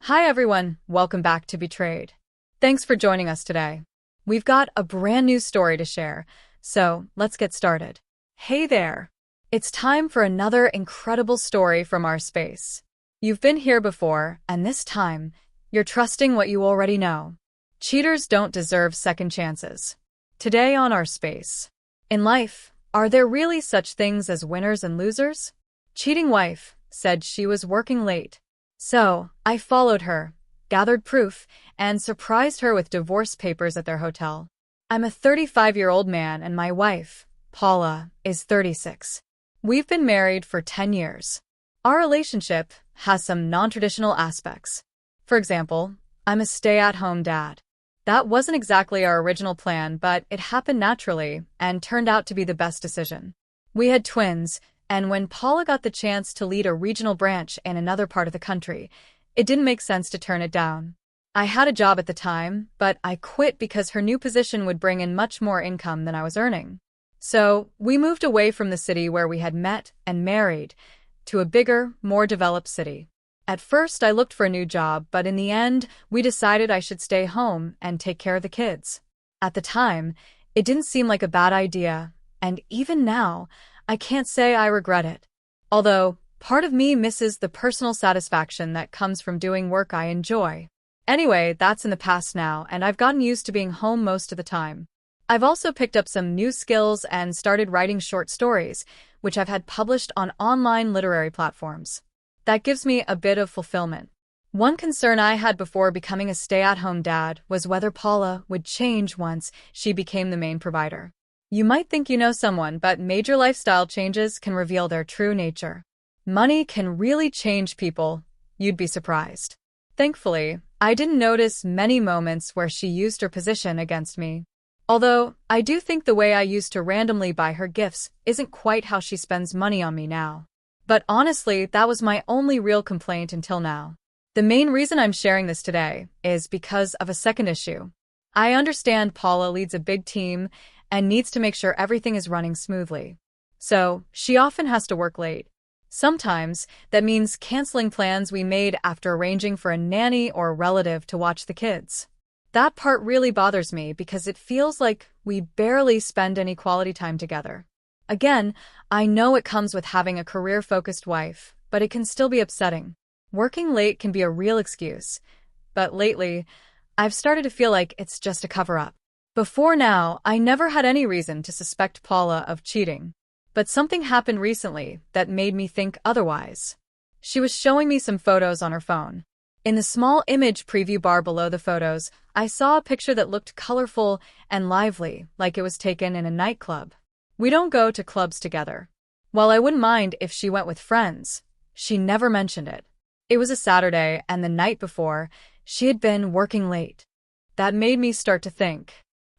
Hi everyone, welcome back to Betrayed. Thanks for joining us today. We've got a brand new story to share, so let's get started. Hey there! It's time for another incredible story from our space. You've been here before, and this time, you're trusting what you already know. Cheaters don't deserve second chances. Today on our space. In life, are there really such things as winners and losers? Cheating wife said she was working late. So, I followed her, gathered proof, and surprised her with divorce papers at their hotel. I'm a 35-year-old man and my wife, Paula, is 36. We've been married for 10 years. Our relationship has some non-traditional aspects. For example, I'm a stay-at-home dad. That wasn't exactly our original plan, but it happened naturally and turned out to be the best decision. We had twins, and when Paula got the chance to lead a regional branch in another part of the country, it didn't make sense to turn it down. I had a job at the time, but I quit because her new position would bring in much more income than I was earning. So, we moved away from the city where we had met and married to a bigger, more developed city. At first, I looked for a new job, but in the end, we decided I should stay home and take care of the kids. At the time, it didn't seem like a bad idea, and even now, I can't say I regret it. Although, part of me misses the personal satisfaction that comes from doing work I enjoy. Anyway, that's in the past now, and I've gotten used to being home most of the time. I've also picked up some new skills and started writing short stories, which I've had published on online literary platforms. That gives me a bit of fulfillment. One concern I had before becoming a stay-at-home dad was whether Paula would change once she became the main provider. You might think you know someone, but major lifestyle changes can reveal their true nature. Money can really change people. You'd be surprised. Thankfully, I didn't notice many moments where she used her position against me. Although, I do think the way I used to randomly buy her gifts isn't quite how she spends money on me now. But honestly, that was my only real complaint until now. The main reason I'm sharing this today is because of a second issue. I understand Paula leads a big team and needs to make sure everything is running smoothly. So, she often has to work late. Sometimes, that means canceling plans we made after arranging for a nanny or a relative to watch the kids. That part really bothers me because it feels like we barely spend any quality time together. Again, I know it comes with having a career-focused wife, but it can still be upsetting. Working late can be a real excuse, but lately, I've started to feel like it's just a cover-up. Before now, I never had any reason to suspect Paula of cheating. But something happened recently that made me think otherwise. She was showing me some photos on her phone. In the small image preview bar below the photos, I saw a picture that looked colorful and lively, like it was taken in a nightclub. We don't go to clubs together. While I wouldn't mind if she went with friends, she never mentioned it. It was a Saturday, and the night before, she had been working late. That made me start to think.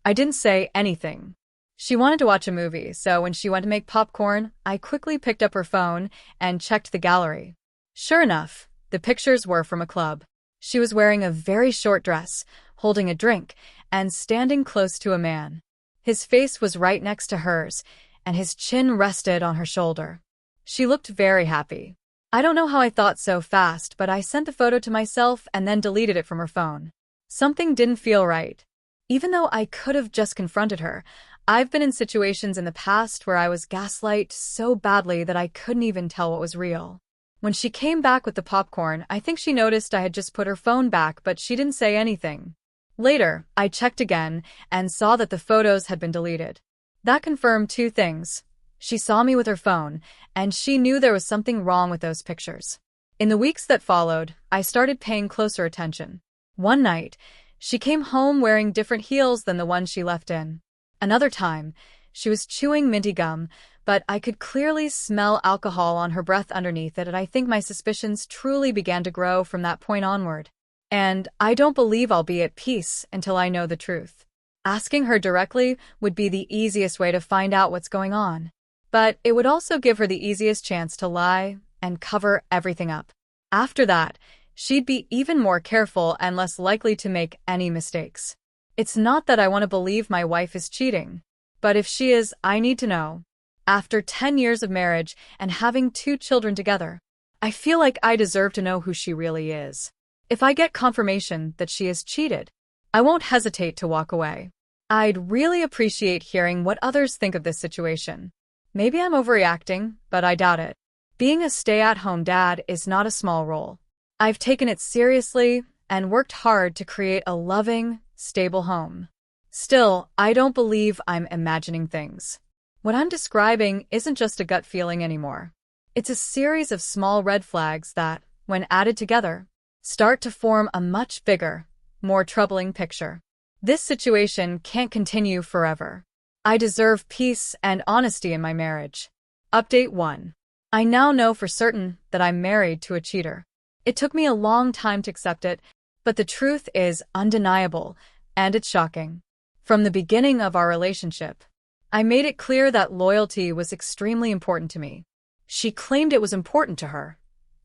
I didn't say anything. She wanted to watch a movie, so when she went to make popcorn, I quickly picked up her phone and checked the gallery. Sure enough, the pictures were from a club. She was wearing a very short dress, holding a drink, and standing close to a man. His face was right next to hers, and his chin rested on her shoulder. She looked very happy. I don't know how I thought so fast, but I sent the photo to myself and then deleted it from her phone. Something didn't feel right. Even though I could have just confronted her, I've been in situations in the past where I was gaslighted so badly that I couldn't even tell what was real. When she came back with the popcorn, I think she noticed I had just put her phone back, but she didn't say anything. Later, I checked again and saw that the photos had been deleted. That confirmed two things. She saw me with her phone, and she knew there was something wrong with those pictures. In the weeks that followed, I started paying closer attention. One night, she came home wearing different heels than the one she left in. Another time, she was chewing minty gum, but I could clearly smell alcohol on her breath underneath it, and I think my suspicions truly began to grow from that point onward. And I don't believe I'll be at peace until I know the truth. Asking her directly would be the easiest way to find out what's going on. But it would also give her the easiest chance to lie and cover everything up. After that, she'd be even more careful and less likely to make any mistakes. It's not that I want to believe my wife is cheating, but if she is, I need to know. After 10 years of marriage and having 2 children together, I feel like I deserve to know who she really is. If I get confirmation that she has cheated, I won't hesitate to walk away. I'd really appreciate hearing what others think of this situation. Maybe I'm overreacting, but I doubt it. Being a stay-at-home dad is not a small role. I've taken it seriously and worked hard to create a loving, stable home. Still, I don't believe I'm imagining things. What I'm describing isn't just a gut feeling anymore. It's a series of small red flags that, when added together, start to form a much bigger, more troubling picture. This situation can't continue forever. I deserve peace and honesty in my marriage. Update 1. I now know for certain that I'm married to a cheater. It took me a long time to accept it, but the truth is undeniable, and it's shocking. From the beginning of our relationship, I made it clear that loyalty was extremely important to me. She claimed it was important to her,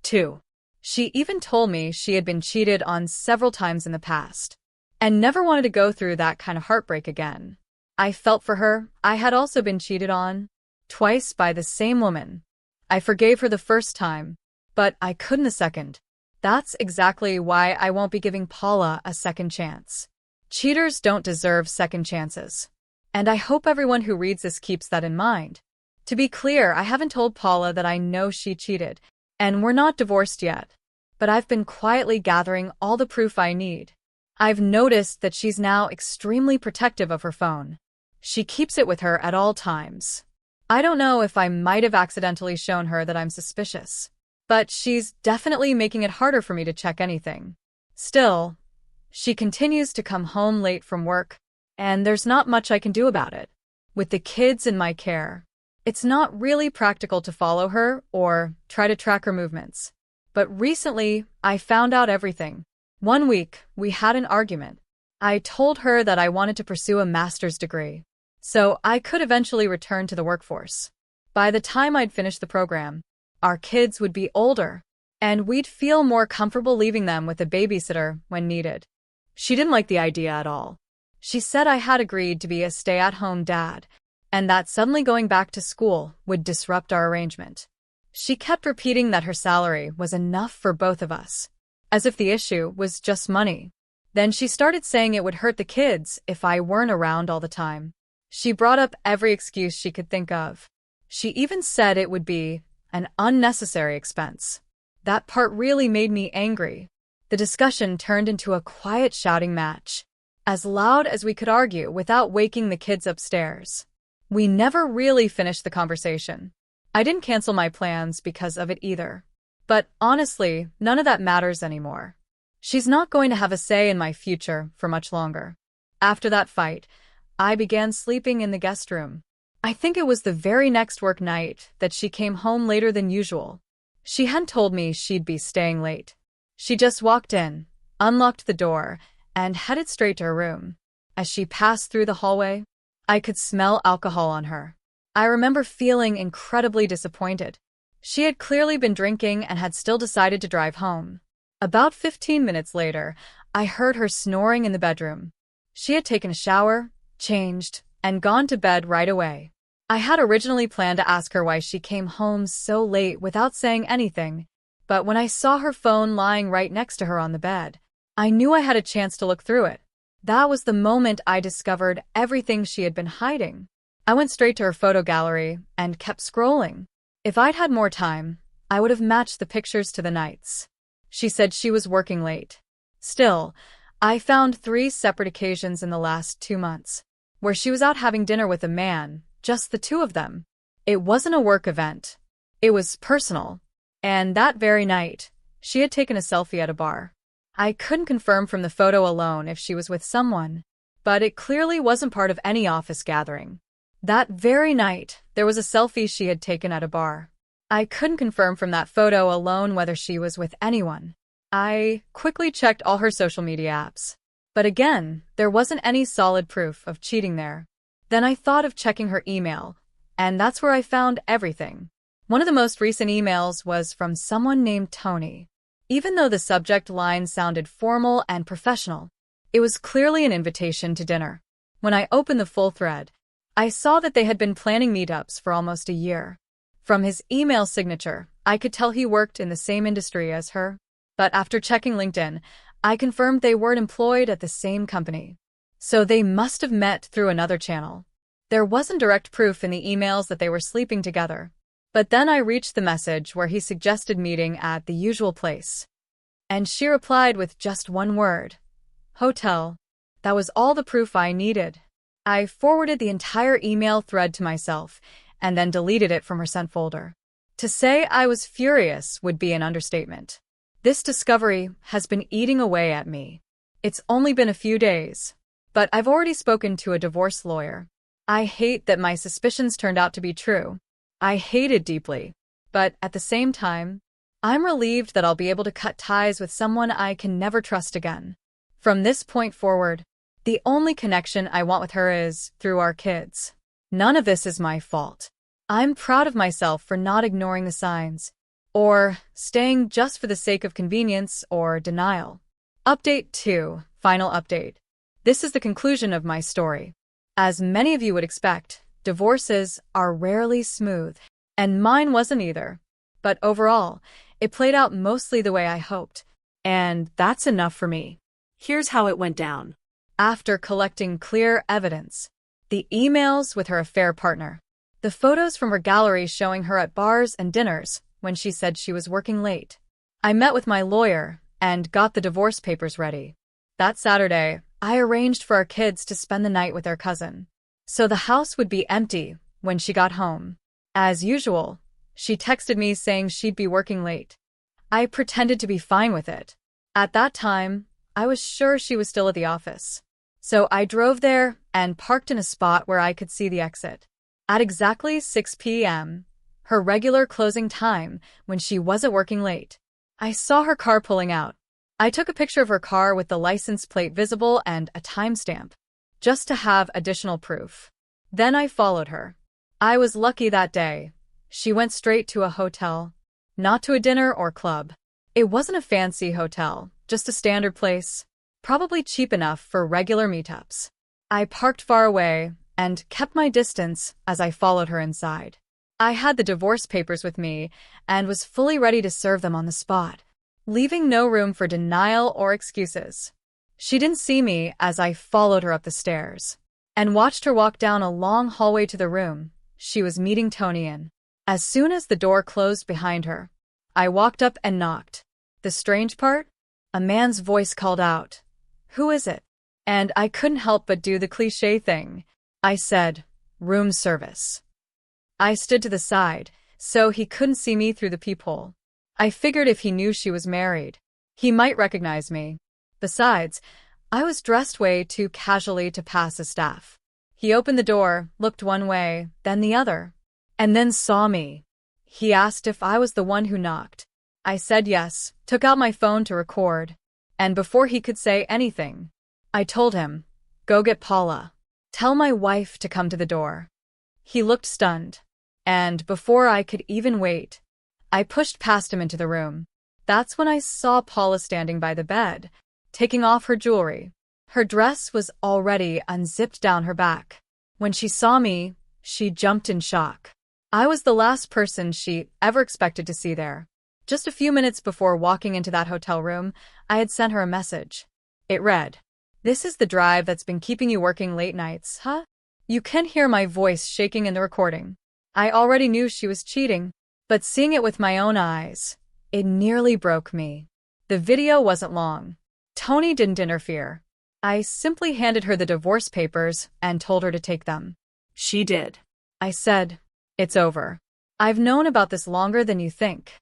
too. She even told me she had been cheated on several times in the past, and never wanted to go through that kind of heartbreak again. I felt for her. I had also been cheated on, twice by the same woman. I forgave her the first time, but I couldn't the second. That's exactly why I won't be giving Paula a second chance. Cheaters don't deserve second chances. And I hope everyone who reads this keeps that in mind. To be clear, I haven't told Paula that I know she cheated, and we're not divorced yet. But I've been quietly gathering all the proof I need. I've noticed that she's now extremely protective of her phone. She keeps it with her at all times. I don't know if I might have accidentally shown her that I'm suspicious, but she's definitely making it harder for me to check anything. Still, she continues to come home late from work, and there's not much I can do about it. With the kids in my care, it's not really practical to follow her or try to track her movements. But recently, I found out everything. One week, we had an argument. I told her that I wanted to pursue a master's degree, so I could eventually return to the workforce. By the time I'd finished the program, our kids would be older, and we'd feel more comfortable leaving them with a babysitter when needed. She didn't like the idea at all. She said I had agreed to be a stay-at-home dad, and that suddenly going back to school would disrupt our arrangement. She kept repeating that her salary was enough for both of us, as if the issue was just money. Then she started saying it would hurt the kids if I weren't around all the time. She brought up every excuse she could think of. She even said it would be an unnecessary expense. That part really made me angry. The discussion turned into a quiet shouting match, as loud as we could argue without waking the kids upstairs. We never really finished the conversation. I didn't cancel my plans because of it either. But honestly, none of that matters anymore. She's not going to have a say in my future for much longer. After that fight, I began sleeping in the guest room. I think it was the very next work night that she came home later than usual. She hadn't told me she'd be staying late. She just walked in, unlocked the door, and headed straight to her room. As she passed through the hallway, I could smell alcohol on her. I remember feeling incredibly disappointed. She had clearly been drinking and had still decided to drive home. About 15 minutes later, I heard her snoring in the bedroom. She had taken a shower, changed, and gone to bed right away. I had originally planned to ask her why she came home so late without saying anything, but when I saw her phone lying right next to her on the bed, I knew I had a chance to look through it. That was the moment I discovered everything she had been hiding. I went straight to her photo gallery and kept scrolling. If I'd had more time, I would have matched the pictures to the nights. She said she was working late. Still, I found 3 separate occasions in the last 2 months where she was out having dinner with a man, just the 2 of them. It wasn't a work event. It was personal. And that very night, she had taken a selfie at a bar. I couldn't confirm from the photo alone if she was with someone, but it clearly wasn't part of any office gathering. That very night, there was a selfie she had taken at a bar. I couldn't confirm from that photo alone whether she was with anyone. I quickly checked all her social media apps. But again, there wasn't any solid proof of cheating there. Then I thought of checking her email, and that's where I found everything. One of the most recent emails was from someone named Tony. Even though the subject line sounded formal and professional, it was clearly an invitation to dinner. When I opened the full thread, I saw that they had been planning meetups for almost a year. From his email signature, I could tell he worked in the same industry as her. But after checking LinkedIn, I confirmed they weren't employed at the same company. So they must have met through another channel. There wasn't direct proof in the emails that they were sleeping together. But then I reached the message where he suggested meeting at the usual place. And she replied with just one word: hotel. That was all the proof I needed. I forwarded the entire email thread to myself and then deleted it from her sent folder. To say I was furious would be an understatement. This discovery has been eating away at me. It's only been a few days, but I've already spoken to a divorce lawyer. I hate that my suspicions turned out to be true. I hate it deeply, but at the same time, I'm relieved that I'll be able to cut ties with someone I can never trust again. From this point forward, the only connection I want with her is through our kids. None of this is my fault. I'm proud of myself for not ignoring the signs, or staying just for the sake of convenience or denial. Update 2. Final update. This is the conclusion of my story. As many of you would expect, divorces are rarely smooth, and mine wasn't either. But overall, it played out mostly the way I hoped, and that's enough for me. Here's how it went down. After collecting clear evidence, the emails with her affair partner, the photos from her gallery showing her at bars and dinners when she said she was working late, I met with my lawyer and got the divorce papers ready. That Saturday, I arranged for our kids to spend the night with their cousin, so the house would be empty when she got home. As usual, she texted me saying she'd be working late. I pretended to be fine with it. At that time, I was sure she was still at the office. So I drove there and parked in a spot where I could see the exit. At exactly 6 p.m., her regular closing time when she wasn't working late, I saw her car pulling out. I took a picture of her car with the license plate visible and a timestamp, just to have additional proof. Then I followed her. I was lucky that day. She went straight to a hotel, not to a dinner or club. It wasn't a fancy hotel, just a standard place, probably cheap enough for regular meetups. I parked far away and kept my distance as I followed her inside. I had the divorce papers with me and was fully ready to serve them on the spot, leaving no room for denial or excuses. She didn't see me as I followed her up the stairs and watched her walk down a long hallway to the room she was meeting Tony in. As soon as the door closed behind her, I walked up and knocked. The strange part? A man's voice called out, "Who is it?" And I couldn't help but do the cliché thing. I said, "Room service." I stood to the side, so he couldn't see me through the peephole. I figured if he knew she was married, he might recognize me. Besides, I was dressed way too casually to pass as staff. He opened the door, looked one way, then the other, and then saw me. He asked if I was the one who knocked. I said yes, took out my phone to record, and before he could say anything, I told him, "Go get Paula. Tell my wife to come to the door." He looked stunned, and before I could even wait, I pushed past him into the room. That's when I saw Paula standing by the bed, taking off her jewelry. Her dress was already unzipped down her back. When she saw me, she jumped in shock. I was the last person she ever expected to see there. Just a few minutes before walking into that hotel room, I had sent her a message. It read, "This is the drive that's been keeping you working late nights, huh?" You can hear my voice shaking in the recording. I already knew she was cheating, but seeing it with my own eyes, it nearly broke me. The video wasn't long. Tony didn't interfere. I simply handed her the divorce papers and told her to take them. She did. I said, "It's over. I've known about this longer than you think."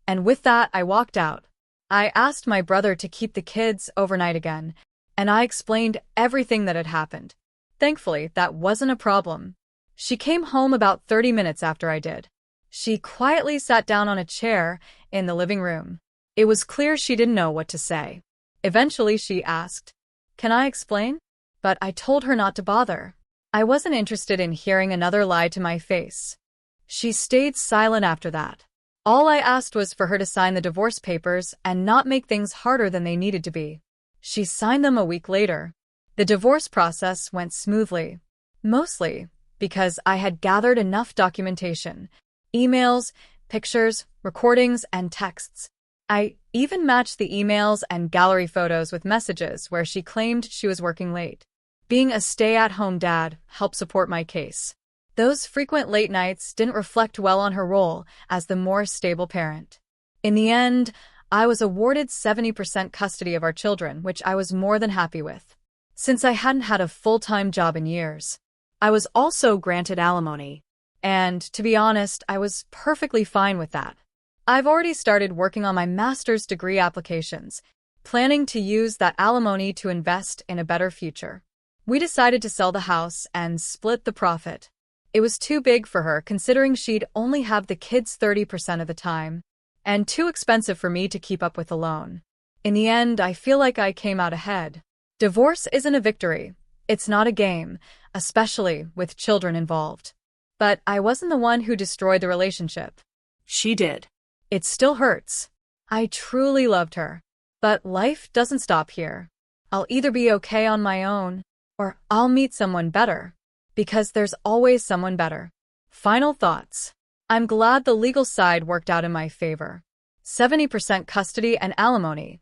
And with that, I walked out. I asked my brother to keep the kids overnight again, and I explained everything that had happened. Thankfully, that wasn't a problem. She came home about 30 minutes after I did. She quietly sat down on a chair in the living room. It was clear she didn't know what to say. Eventually, she asked, "Can I explain?" But I told her not to bother. I wasn't interested in hearing another lie to my face. She stayed silent after that. All I asked was for her to sign the divorce papers and not make things harder than they needed to be. She signed them a week later. The divorce process went smoothly, mostly because I had gathered enough documentation, emails, pictures, recordings, and texts. I even matched the emails and gallery photos with messages where she claimed she was working late. Being a stay-at-home dad helped support my case. Those frequent late nights didn't reflect well on her role as the more stable parent. In the end, I was awarded 70% custody of our children, which I was more than happy with, since I hadn't had a full-time job in years. I was also granted alimony. And, to be honest, I was perfectly fine with that. I've already started working on my master's degree applications, planning to use that alimony to invest in a better future. We decided to sell the house and split the profit. It was too big for her, considering she'd only have the kids 30% of the time, and too expensive for me to keep up with alone. In the end, I feel like I came out ahead. Divorce isn't a victory. It's not a game, especially with children involved. But I wasn't the one who destroyed the relationship. She did. It still hurts. I truly loved her. But life doesn't stop here. I'll either be okay on my own, or I'll meet someone better. Because there's always someone better. Final thoughts. I'm glad the legal side worked out in my favor. 70% custody and alimony.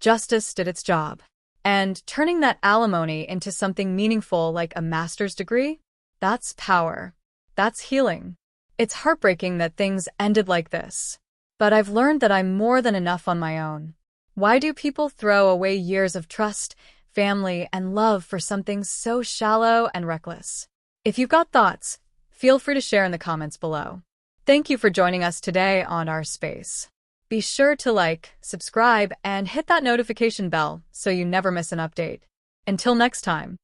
Justice did its job. And turning that alimony into something meaningful like a master's degree? That's power. That's healing. It's heartbreaking that things ended like this. But I've learned that I'm more than enough on my own. Why do people throw away years of trust, family, and love for something so shallow and reckless? If you've got thoughts, feel free to share in the comments below. Thank you for joining us today on Our Space. Be sure to like, subscribe, and hit that notification bell so you never miss an update. Until next time.